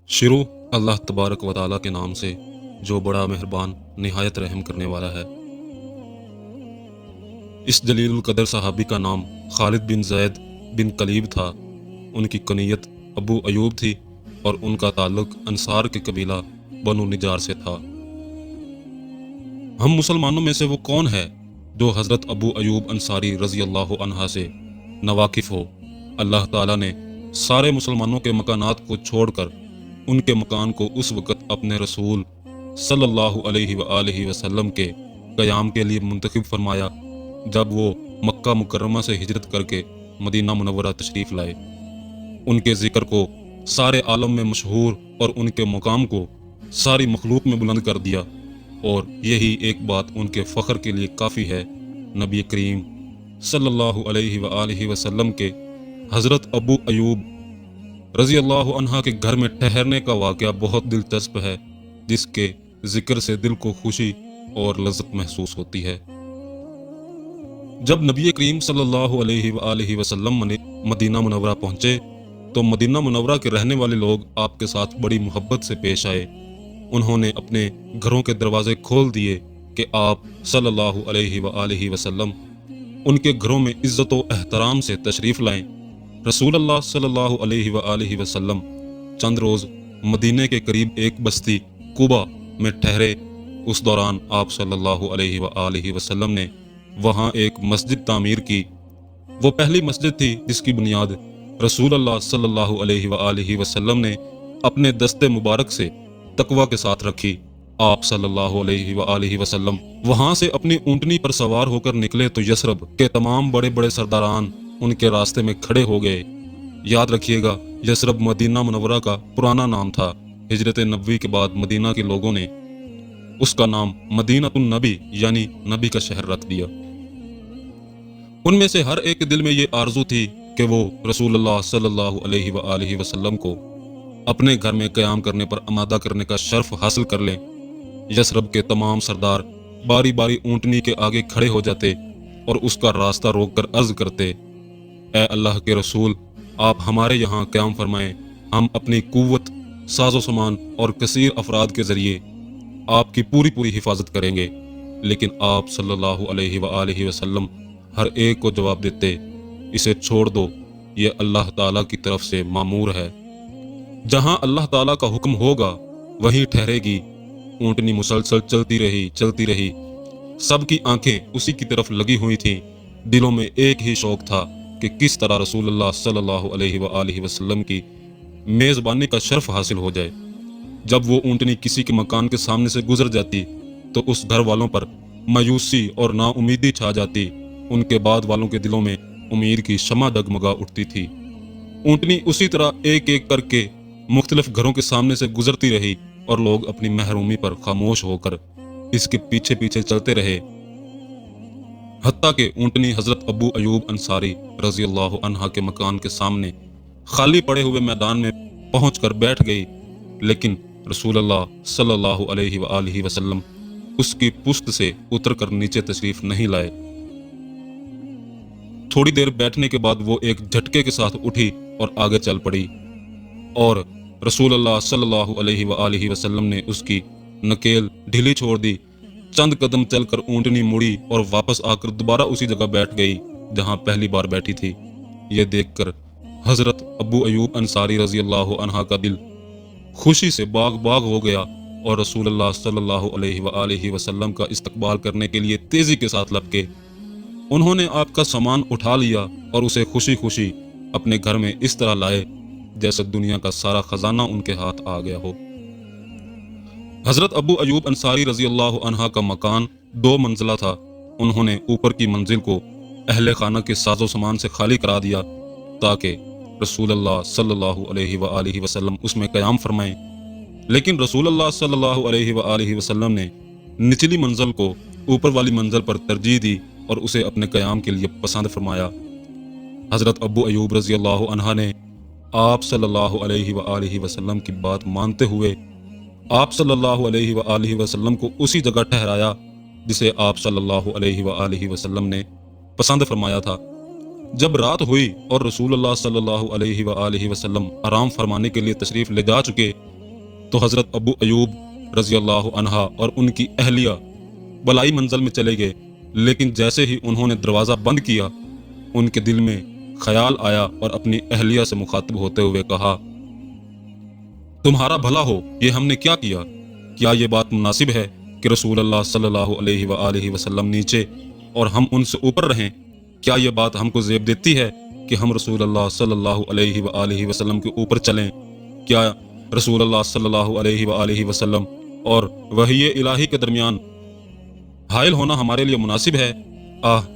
شروع اللہ تبارک و تعالی کے نام سے جو بڑا مہربان نہایت رحم کرنے والا ہے۔ اس جلیل القدر صحابی کا نام خالد بن زید بن کلیب تھا۔ ان کی کنیت ابو ایوب تھی اور ان کا تعلق انصار کے قبیلہ بنو نجار سے تھا۔ ہم مسلمانوں میں سے وہ کون ہے جو حضرت ابو ایوب انصاری رضی اللہ عنہ سے ناواقف ہو؟ اللہ تعالیٰ نے سارے مسلمانوں کے مکانات کو چھوڑ کر ان کے مکان کو اس وقت اپنے رسول صلی اللہ علیہ وآلہ وسلم کے قیام کے لیے منتخب فرمایا جب وہ مکہ مکرمہ سے ہجرت کر کے مدینہ منورہ تشریف لائے۔ ان کے ذکر کو سارے عالم میں مشہور اور ان کے مقام کو ساری مخلوق میں بلند کر دیا، اور یہی ایک بات ان کے فخر کے لیے کافی ہے۔ نبی کریم صلی اللہ علیہ وآلہ وسلم کے حضرت ابو ایوب رضی اللہ عنہ کے گھر میں ٹھہرنے کا واقعہ بہت دلچسپ ہے، جس کے ذکر سے دل کو خوشی اور لذت محسوس ہوتی ہے۔ جب نبی کریم صلی اللہ علیہ وآلہ وسلم مدینہ منورہ پہنچے تو مدینہ منورہ کے رہنے والے لوگ آپ کے ساتھ بڑی محبت سے پیش آئے۔ انہوں نے اپنے گھروں کے دروازے کھول دیے کہ آپ صلی اللہ علیہ وآلہ وسلم ان کے گھروں میں عزت و احترام سے تشریف لائیں۔ رسول اللہ صلی اللہ علیہ وآلہ وسلم چند روز مدینے کے قریب ایک بستی قبا میں ٹھہرے۔ اس دوران آپ صلی اللہ علیہ وآلہ وسلم نے وہاں ایک مسجد تعمیر کی۔ وہ پہلی مسجد تھی جس کی بنیاد رسول اللہ صلی اللہ علیہ وآلہ وسلم نے اپنے دست مبارک سے تقوی کے ساتھ رکھی۔ آپ صلی اللہ علیہ وآلہ وسلم وہاں سے اپنی اونٹنی پر سوار ہو کر نکلے تو یثرب کے تمام بڑے بڑے سرداران ان کے راستے میں کھڑے ہو گئے۔ یاد رکھیے گا، یثرب مدینہ منورہ کا پرانا نام تھا۔ ہجرت نبوی کے بعد مدینہ کے لوگوں نے اس کا نام مدینہ النبی یعنی نبی کا شہر رکھ دیا۔ ان میں سے ہر ایک کے دل میں یہ آرزو تھی کہ وہ رسول اللہ صلی اللہ علیہ وآلہ وسلم کو اپنے گھر میں قیام کرنے پر آمادہ کرنے کا شرف حاصل کر لیں۔ یثرب کے تمام سردار باری باری اونٹنی کے آگے کھڑے ہو جاتے اور اس کا راستہ روک کر عرض کرتے، اے اللہ کے رسول، آپ ہمارے یہاں قیام فرمائیں۔ ہم اپنی قوت، ساز و سامان اور کثیر افراد کے ذریعے آپ کی پوری حفاظت کریں گے۔ لیکن آپ صلی اللہ علیہ وآلہ وسلم ہر ایک کو جواب دیتے، اسے چھوڑ دو، یہ اللہ تعالیٰ کی طرف سے مامور ہے۔ جہاں اللہ تعالیٰ کا حکم ہوگا وہیں ٹھہرے گی۔ اونٹنی مسلسل چلتی رہی۔ سب کی آنکھیں اسی کی طرف لگی ہوئی تھیں۔ دلوں میں ایک ہی شوق تھا کہ کس طرح رسول اللہ صلی اللہ علیہ وآلہ وسلم کی میزبانی کا شرف حاصل ہو جائے۔ جب وہ اونٹنی کسی کے مکان کے سامنے سے گزر جاتی تو اس گھر والوں پر مایوسی اور نا امیدی چھا جاتی۔ ان کے بعد والوں کے دلوں میں امید کی شمع ڈگمگا اٹھتی تھی۔ اونٹنی اسی طرح ایک ایک کر کے مختلف گھروں کے سامنے سے گزرتی رہی اور لوگ اپنی محرومی پر خاموش ہو کر اس کے پیچھے پیچھے چلتے رہے، حتیٰ کہ اونٹنی حضرت ابو ایوب انصاری رضی اللہ عنہ کے مکان کے سامنے خالی پڑے ہوئے میدان میں پہنچ کر بیٹھ گئی۔ لیکن رسول اللہ صلی اللہ علیہ وآلہ وسلم اس کی پشت سے اتر کر نیچے تشریف نہیں لائے۔ تھوڑی دیر بیٹھنے کے بعد وہ ایک جھٹکے کے ساتھ اٹھی اور آگے چل پڑی، اور رسول اللہ صلی اللہ علیہ وآلہ وسلم نے اس کی نکیل ڈھیلی چھوڑ دی۔ چند قدم چل کر اونٹنی مڑی اور واپس آ کر دوبارہ اسی جگہ بیٹھ گئی جہاں پہلی بار بیٹھی تھی۔ یہ دیکھ کر حضرت ابو ایوب انصاری رضی اللہ عنہ کا دل خوشی سے باغ باغ ہو گیا، اور رسول اللہ صلی اللہ علیہ وآلہ وسلم کا استقبال کرنے کے لیے تیزی کے ساتھ لپکے۔ انہوں نے آپ کا سامان اٹھا لیا اور اسے خوشی خوشی اپنے گھر میں اس طرح لائے جیسے دنیا کا سارا خزانہ ان کے ہاتھ آ گیا ہو۔ حضرت ابو ایوب انصاری رضی اللہ عنہ کا مکان 2 منزلہ تھا۔ انہوں نے اوپر کی منزل کو اہل خانہ کے ساز و سامان سے خالی کرا دیا تاکہ رسول اللہ صلی اللہ علیہ وآلہ وسلم اس میں قیام فرمائیں۔ لیکن رسول اللہ صلی اللہ علیہ وآلہ وسلم نے نچلی منزل کو اوپر والی منزل پر ترجیح دی اور اسے اپنے قیام کے لیے پسند فرمایا۔ حضرت ابو ایوب رضی اللہ عنہ نے آپ صلی اللہ علیہ وآلہ وسلم کی بات مانتے ہوئے آپ صلی اللہ علیہ وآلہ وسلم کو اسی جگہ ٹھہرایا جسے آپ صلی اللہ علیہ وآلہ وسلم نے پسند فرمایا تھا۔ جب رات ہوئی اور رسول اللہ صلی اللہ علیہ وآلہ وسلم آرام فرمانے کے لیے تشریف لے جا چکے تو حضرت ابو ایوب رضی اللہ عنہا اور ان کی اہلیہ بلائی منزل میں چلے گئے، لیکن جیسے ہی انہوں نے دروازہ بند کیا ان کے دل میں خیال آیا اور اپنی اہلیہ سے مخاطب ہوتے ہوئے کہا، تمہارا بھلا ہو، یہ ہم نے کیا کیا؟ کیا یہ بات مناسب ہے کہ رسول اللہ صلی اللہ علیہ وآلہ وسلم نیچے اور ہم ان سے اوپر رہیں؟ کیا یہ بات ہم کو زیب دیتی ہے کہ ہم رسول اللہ صلی اللہ علیہ وآلہ وسلم کے اوپر چلیں؟ کیا رسول اللہ صلی اللہ علیہ وآلہ وسلم اور وحی الہی کے درمیان حائل ہونا ہمارے لیے مناسب ہے؟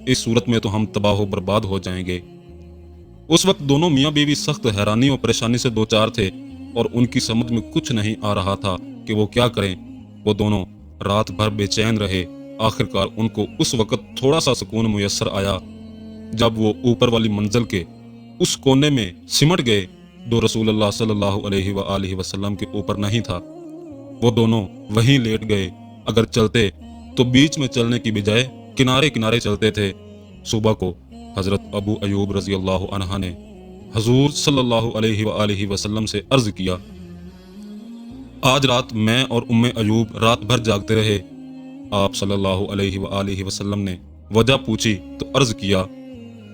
اس صورت میں تو ہم تباہ و برباد ہو جائیں گے۔ اس وقت دونوں میاں بیوی سخت حیرانی اور پریشانی سے دوچار تھے اور ان کی سمجھ میں کچھ نہیں آ رہا تھا کہ وہ کیا کریں۔ وہ دونوں رات بھر بے چین رہے۔ آخرکار ان کو اس وقت تھوڑا سا سکون میسر آیا جب وہ اوپر والی منزل کے اس کونے میں سمٹ گئے جو رسول اللہ صلی اللہ علیہ وآلہ وسلم کے اوپر نہیں تھا۔ وہ دونوں وہیں لیٹ گئے۔ اگر چلتے تو بیچ میں چلنے کی بجائے کنارے کنارے چلتے تھے۔ صبح کو حضرت ابو ایوب رضی اللہ عنہ نے حضور صلی اللہ علیہ وآلہ وسلم سے عرض کیا، آج رات میں اور ام ایوب رات بھر جاگتے رہے۔ آپ صلی اللہ علیہ وآلہ وسلم نے وجہ پوچھی تو عرض کیا،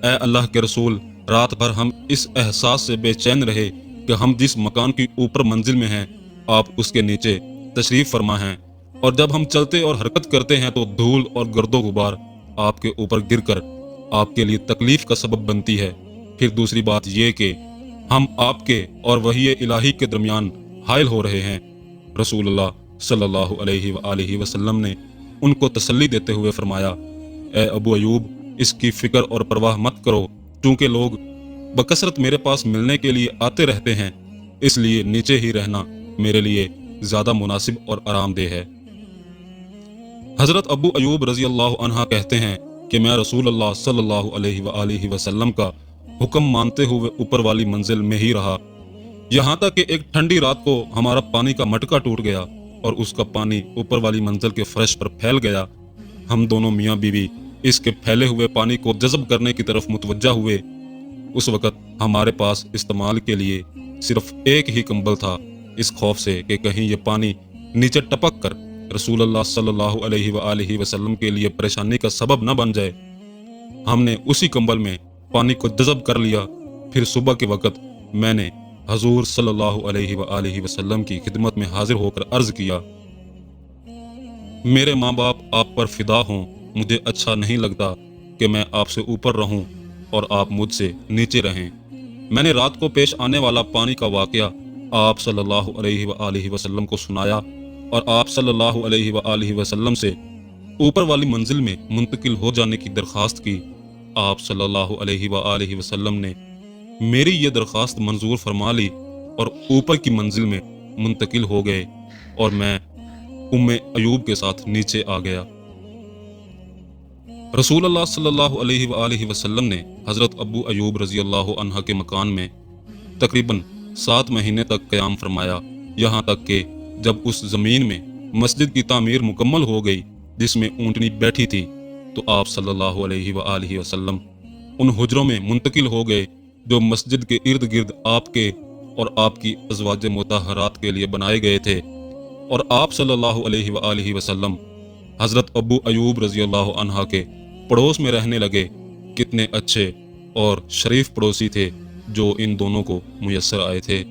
اے اللہ کے رسول، رات بھر ہم اس احساس سے بے چین رہے کہ ہم جس مکان کی اوپر منزل میں ہیں آپ اس کے نیچے تشریف فرما ہیں، اور جب ہم چلتے اور حرکت کرتے ہیں تو دھول اور گرد و غبار آپ کے اوپر گر کر آپ کے لیے تکلیف کا سبب بنتی ہے۔ پھر دوسری بات یہ کہ ہم آپ کے اور وحی الہی کے درمیان حائل ہو رہے ہیں۔ رسول اللہ صلی اللہ علیہ وآلہ وسلم نے ان کو تسلی دیتے ہوئے فرمایا، اے ابو ایوب، اس کی فکر اور پرواہ مت کرو، چونکہ لوگ بکثرت میرے پاس ملنے کے لیے آتے رہتے ہیں، اس لیے نیچے ہی رہنا میرے لیے زیادہ مناسب اور آرام دہ ہے۔ حضرت ابو ایوب رضی اللہ عنہ کہتے ہیں کہ میں رسول اللہ صلی اللہ علیہ وآلہ وسلم کا حکم مانتے ہوئے اوپر والی منزل میں ہی رہا، یہاں تک کہ ایک ٹھنڈی رات کو ہمارا پانی کا مٹکا ٹوٹ گیا اور اس کا پانی اوپر والی منزل کے فرش پر پھیل گیا۔ ہم دونوں میاں بیوی اس کے پھیلے ہوئے پانی کو جذب کرنے کی طرف متوجہ ہوئے۔ اس وقت ہمارے پاس استعمال کے لیے صرف ایک ہی کمبل تھا، اس خوف سے کہ کہیں یہ پانی نیچے ٹپک کر رسول اللہ صلی اللہ علیہ وآلہ وسلم کے لیے پریشانی کا سبب نہ بن جائے۔ ہم نے اسی کمبل میں پانی کو جذب کر لیا۔ پھر صبح کے وقت میں نے حضور صلی اللہ علیہ وآلہ وسلم کی خدمت میں حاضر ہو کر عرض کیا، میرے ماں باپ آپ پر فدا ہوں، مجھے اچھا نہیں لگتا کہ میں آپ سے اوپر رہوں اور آپ مجھ سے نیچے رہیں۔ میں نے رات کو پیش آنے والا پانی کا واقعہ آپ صلی اللہ علیہ وآلہ وسلم کو سنایا اور آپ صلی اللہ علیہ وآلہ وسلم سے اوپر والی منزل میں منتقل ہو جانے کی درخواست کی۔ آپ صلی اللہ علیہ وآلہ وسلم نے میری یہ درخواست منظور فرما لی اور اوپر کی منزل میں منتقل ہو گئے اور میں ام ایوب کے ساتھ نیچے آ گیا۔ رسول اللہ صلی اللہ علیہ وآلہ وسلم نے حضرت ابو ایوب رضی اللہ عنہ کے مکان میں تقریباً 7 مہینے تک قیام فرمایا، یہاں تک کہ جب اس زمین میں مسجد کی تعمیر مکمل ہو گئی جس میں اونٹنی بیٹھی تھی تو آپ صلی اللہ علیہ وآلہ وسلم ان حجروں میں منتقل ہو گئے جو مسجد کے ارد گرد آپ کے اور آپ کی ازواج مطہرات کے لیے بنائے گئے تھے، اور آپ صلی اللہ علیہ وآلہ وسلم حضرت ابو ایوب رضی اللہ عنہ کے پڑوس میں رہنے لگے۔ کتنے اچھے اور شریف پڑوسی تھے جو ان دونوں کو میسر آئے تھے۔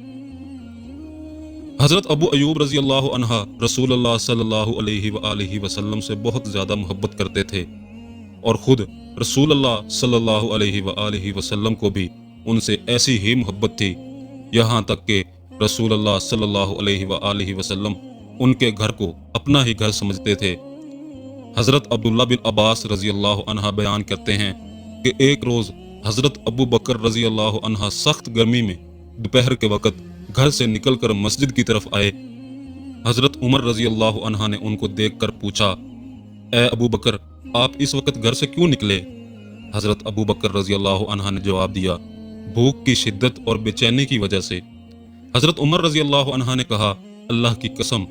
حضرت ابو ایوب رضی اللہ عنہ رسول اللہ صلی اللہ علیہ وآلہ وسلم سے بہت زیادہ محبت کرتے تھے، اور خود رسول اللہ صلی اللہ علیہ وآلہ وسلم کو بھی ان سے ایسی ہی محبت تھی، یہاں تک کہ رسول اللہ صلی اللہ علیہ وآلہ وسلم ان کے گھر کو اپنا ہی گھر سمجھتے تھے۔ حضرت عبداللہ بن عباس رضی اللہ عنہ بیان کرتے ہیں کہ ایک روز حضرت ابو بکر رضی اللہ عنہ سخت گرمی میں دوپہر کے وقت گھر سے نکل کر مسجد کی طرف آئے۔ حضرت عمر رضی اللہ عنہ نے ان کو دیکھ کر پوچھا، اے ابو بکر، آپ اس وقت گھر سے کیوں نکلے؟ حضرت ابو بکر رضی اللہ عنہ نے جواب دیا، بھوک کی شدت اور بے چینی کی وجہ سے۔ حضرت عمر رضی اللہ عنہ نے کہا، اللہ کی قسم،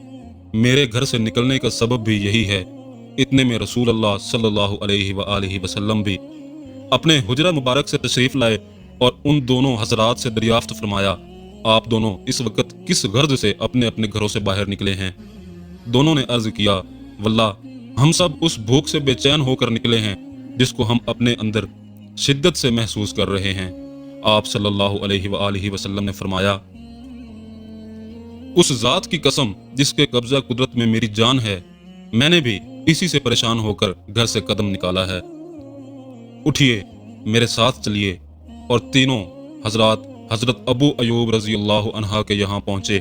میرے گھر سے نکلنے کا سبب بھی یہی ہے۔ اتنے میں رسول اللہ صلی اللہ علیہ وآلہ وسلم بھی اپنے حجرہ مبارک سے تشریف لائے اور ان دونوں حضرات سے دریافت فرمایا، آپ دونوں اس وقت کس غرض سے اپنے اپنے گھروں سے باہر نکلے ہیں؟ دونوں نے عرض کیا، واللہ ہم سب اس بھوک سے بے چین ہو کر نکلے ہیں جس کو ہم اپنے اندر شدت سے محسوس کر رہے ہیں۔ آپ صلی اللہ علیہ وآلہ وسلم نے فرمایا، اس ذات کی قسم جس کے قبضہ قدرت میں میری جان ہے، میں نے بھی اسی سے پریشان ہو کر گھر سے قدم نکالا ہے۔ اٹھیے، میرے ساتھ چلیے۔ اور تینوں حضرات حضرت ابو ایوب رضی اللہ عنہ کے یہاں پہنچے۔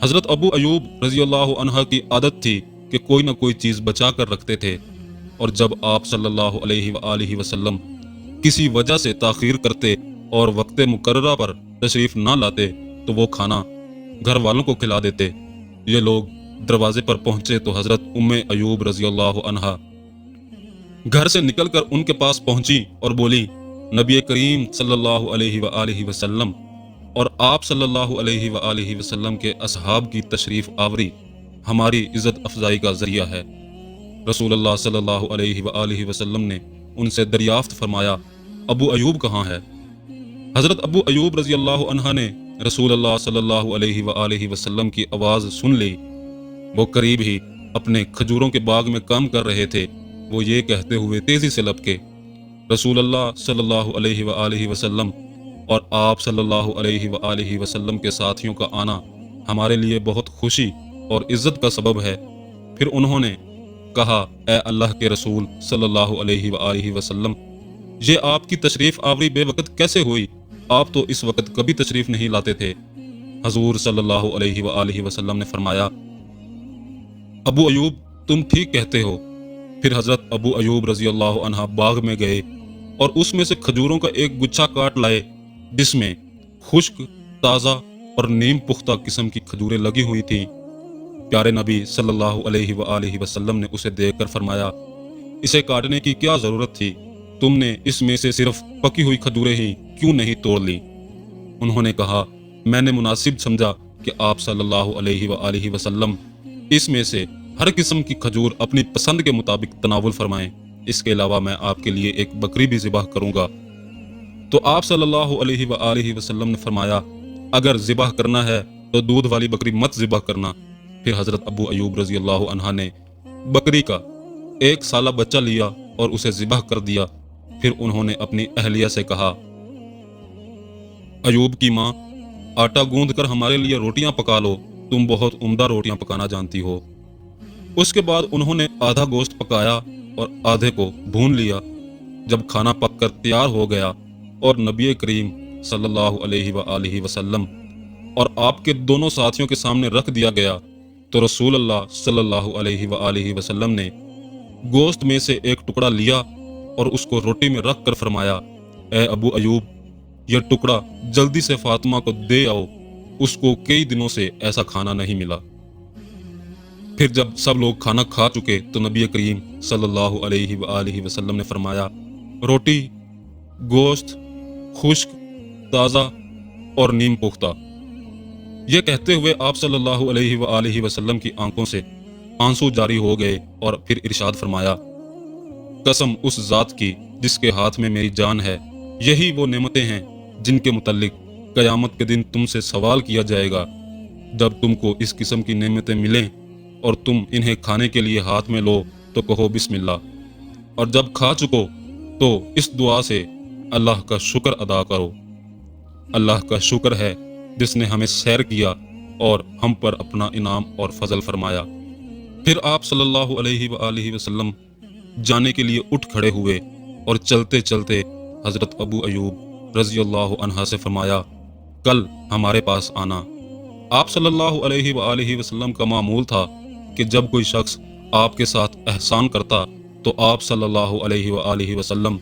حضرت ابو ایوب رضی اللہ عنہ کی عادت تھی کہ کوئی نہ کوئی چیز بچا کر رکھتے تھے، اور جب آپ صلی اللہ علیہ وآلہ وسلم کسی وجہ سے تاخیر کرتے اور وقت مقررہ پر تشریف نہ لاتے تو وہ کھانا گھر والوں کو کھلا دیتے۔ یہ لوگ دروازے پر پہنچے تو حضرت ام ایوب رضی اللہ عنہا گھر سے نکل کر ان کے پاس پہنچی اور بولی، نبی کریم صلی اللہ علیہ وآلہ وسلم اور آپ صلی اللہ علیہ وآلہ وسلم کے اصحاب کی تشریف آوری ہماری عزت افزائی کا ذریعہ ہے۔ رسول اللہ صلی اللہ علیہ وآلہ وسلم نے ان سے دریافت فرمایا، ابو ایوب کہاں ہے؟ حضرت ابو ایوب رضی اللہ عنہ نے رسول اللہ صلی اللہ علیہ وآلہ وسلم کی آواز سن لی۔ وہ قریب ہی اپنے کھجوروں کے باغ میں کام کر رہے تھے۔ وہ یہ کہتے ہوئے تیزی سے لپکے، رسول اللہ صلی اللہ علیہ وآلہ وسلم اور آپ صلی اللہ علیہ وآلہ وسلم کے ساتھیوں کا آنا ہمارے لیے بہت خوشی اور عزت کا سبب ہے۔ پھر انہوں نے کہا، اے اللہ کے رسول صلی اللہ علیہ وآلہ وسلم، یہ آپ کی تشریف آوری بے وقت کیسے ہوئی؟ آپ تو اس وقت کبھی تشریف نہیں لاتے تھے۔ حضور صلی اللہ علیہ وآلہ وسلم نے فرمایا، ابو ایوب تم ٹھیک کہتے ہو۔ پھر حضرت ابو ایوب رضی اللہ عنہ باغ میں گئے اور اس میں سے کھجوروں کا ایک گچھا کاٹ لائے جس میں خشک، تازہ اور نیم پختہ قسم کی کھجوریں لگی ہوئی تھیں۔ پیارے نبی صلی اللہ علیہ وآلہ وسلم نے اسے دیکھ کر فرمایا، اسے کاٹنے کی کیا ضرورت تھی؟ تم نے اس میں سے صرف پکی ہوئی کھجوریں ہی کیوں نہیں توڑ لی؟ انہوں نے کہا، میں نے مناسب سمجھا کہ آپ صلی اللہ علیہ وآلہ وسلم اس میں سے ہر قسم کی کھجور اپنی پسند کے مطابق تناول فرمائیں۔ اس کے علاوہ میں آپ کے لیے ایک بکری بھی ذبح کروں گا۔ تو آپ صلی اللہ علیہ وآلہ وسلم نے فرمایا، اگر ذبح کرنا ہے تو دودھ والی بکری مت ذبح کرنا۔ پھر حضرت ابو ایوب رضی اللہ عنہ نے بکری کا ایک سالہ بچہ لیا اور اسے ذبح کر دیا۔ پھر انہوں نے اپنی اہلیہ سے کہا، ایوب کی ماں، آٹا گوندھ کر ہمارے لیے روٹیاں پکا لو، تم بہت عمدہ روٹیاں پکانا جانتی ہو۔ اس کے بعد انہوں نے آدھا گوشت پکایا اور آدھے کو بھون لیا۔ جب کھانا پک کر تیار ہو گیا اور نبی کریم صلی اللہ علیہ وآلہ وسلم اور آپ کے دونوں ساتھیوں کے سامنے رکھ دیا گیا تو رسول اللہ صلی اللہ علیہ وآلہ وسلم نے گوشت میں سے ایک ٹکڑا لیا اور اس کو روٹی میں رکھ کر فرمایا، اے ابو ایوب، یہ ٹکڑا جلدی سے فاطمہ کو دے آؤ، اس کو کئی دنوں سے ایسا کھانا نہیں ملا۔ پھر جب سب لوگ کھانا کھا چکے تو نبی کریم صلی اللہ علیہ وآلہ وسلم نے فرمایا، روٹی، گوشت، خشک، تازہ اور نیم پختہ۔ یہ کہتے ہوئے آپ صلی اللہ علیہ وآلہ وسلم کی آنکھوں سے آنسو جاری ہو گئے اور پھر ارشاد فرمایا، قسم اس ذات کی جس کے ہاتھ میں میری جان ہے، یہی وہ نعمتیں ہیں جن کے متعلق قیامت کے دن تم سے سوال کیا جائے گا۔ جب تم کو اس قسم کی نعمتیں ملیں اور تم انہیں کھانے کے لیے ہاتھ میں لو تو کہو بسم اللہ، اور جب کھا چکو تو اس دعا سے اللہ کا شکر ادا کرو۔ اللہ کا شکر ہے جس نے ہمیں سیر کیا اور ہم پر اپنا انعام اور فضل فرمایا۔ پھر آپ صلی اللہ علیہ وآلہ وسلم جانے کے لیے اٹھ کھڑے ہوئے اور چلتے چلتے حضرت ابو ایوب رضی اللہ عنہ سے فرمایا، کل ہمارے پاس آنا۔ آپ صلی اللہ علیہ وآلہ وسلم کا معمول تھا کہ جب کوئی شخص آپ کے ساتھ احسان کرتا تو آپ صلی اللہ علیہ وآلہ وسلم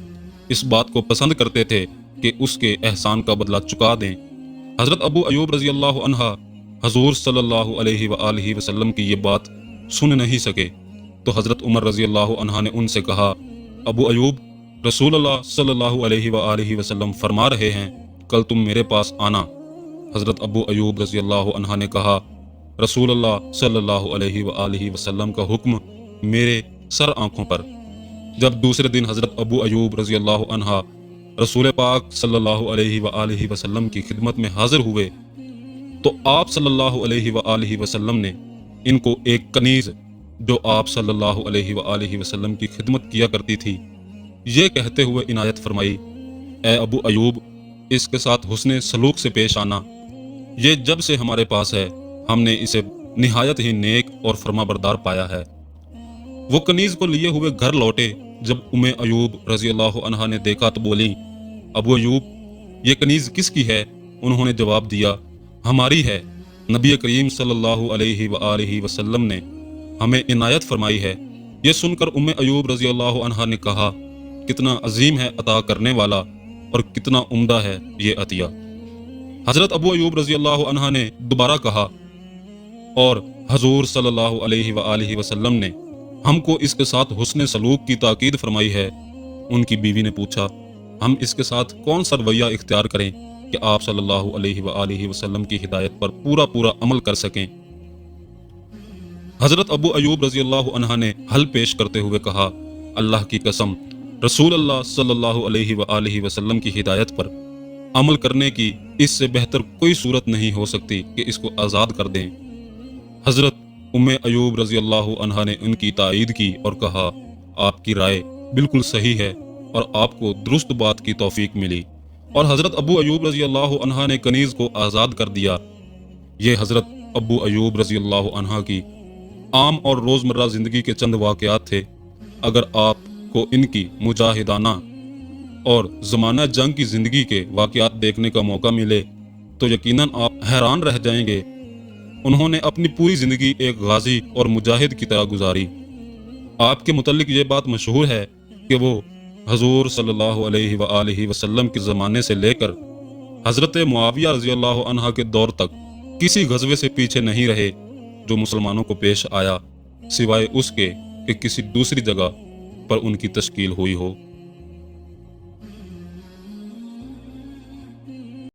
اس بات کو پسند کرتے تھے کہ اس کے احسان کا بدلہ چکا دیں۔ حضرت ابو ایوب رضی اللہ عنہ حضور صلی اللہ علیہ وآلہ وسلم کی یہ بات سن نہیں سکے تو حضرت عمر رضی اللہ عنہ نے ان سے کہا، ابو ایوب، رسول اللہ صلی اللہ علیہ وآلہ وسلم فرما رہے ہیں کل تم میرے پاس آنا۔ حضرت ابو ایوب رضی اللہ عنہ نے کہا، رسول اللہ صلی اللہ علیہ وآلہ وسلم کا حکم میرے سر آنکھوں پر۔ جب دوسرے دن حضرت ابو ایوب رضی اللہ عنہ رسول پاک صلی اللہ علیہ وآلہ وسلم کی خدمت میں حاضر ہوئے تو آپ صلی اللہ علیہ وآلہ وسلم نے ان کو ایک کنیز جو آپ صلی اللہ علیہ وآلہ وسلم کی خدمت کیا کرتی تھی یہ کہتے ہوئے عنایت فرمائی، اے ابو ایوب، اس کے ساتھ حسن سلوک سے پیش آنا، یہ جب سے ہمارے پاس ہے ہم نے اسے نہایت ہی نیک اور فرما بردار پایا ہے۔ وہ کنیز کو لیے ہوئے گھر لوٹے، جب ام ایوب رضی اللہ عنہا نے دیکھا تو بولی، ابو ایوب یہ کنیز کس کی ہے؟ انہوں نے جواب دیا، ہماری ہے، نبی کریم صلی اللہ علیہ وآلہ وسلم نے ہمیں عنایت فرمائی ہے۔ یہ سن کر ام ایوب رضی اللہ عنہا نے کہا، کتنا عظیم ہے عطا کرنے والا اور کتنا عمدہ ہے یہ عطیہ۔ حضرت ابو ایوب رضی اللہ عنہ نے دوبارہ کہا، اور حضور صلی اللہ علیہ وآلہ وسلم نے ہم کو اس کے ساتھ حسن سلوک کی تاکید فرمائی ہے۔ ان کی بیوی نے پوچھا، ہم اس کے ساتھ کون سا رویہ اختیار کریں کہ آپ صلی اللہ علیہ وآلہ وسلم کی ہدایت پر پورا عمل کر سکیں؟ حضرت ابو ایوب رضی اللہ عنہ نے حل پیش کرتے ہوئے کہا، اللہ کی قسم، رسول اللہ صلی اللہ علیہ وآلہ وسلم کی ہدایت پر عمل کرنے کی اس سے بہتر کوئی صورت نہیں ہو سکتی کہ اس کو آزاد کر دیں۔ حضرت ام ایوب رضی اللہ عنہا نے ان کی تائید کی اور کہا، آپ کی رائے بالکل صحیح ہے اور آپ کو درست بات کی توفیق ملی، اور حضرت ابو ایوب رضی اللہ عنہا نے کنیز کو آزاد کر دیا۔ یہ حضرت ابو ایوب رضی اللہ عنہا کی عام اور روزمرہ زندگی کے چند واقعات تھے۔ اگر آپ کو ان کی مجاہدانہ اور زمانہ جنگ کی زندگی کے واقعات دیکھنے کا موقع ملے تو یقیناً آپ حیران رہ جائیں گے۔ انہوں نے اپنی پوری زندگی ایک غازی اور مجاہد کی طرح گزاری۔ آپ کے متعلق یہ بات مشہور ہے کہ وہ حضور صلی اللہ علیہ وآلہ وسلم کے زمانے سے لے کر حضرت معاویہ رضی اللہ عنہ کے دور تک کسی غزوے سے پیچھے نہیں رہے جو مسلمانوں کو پیش آیا، سوائے اس کے کہ کسی دوسری جگہ پر ان کی تشکیل ہوئی ہو۔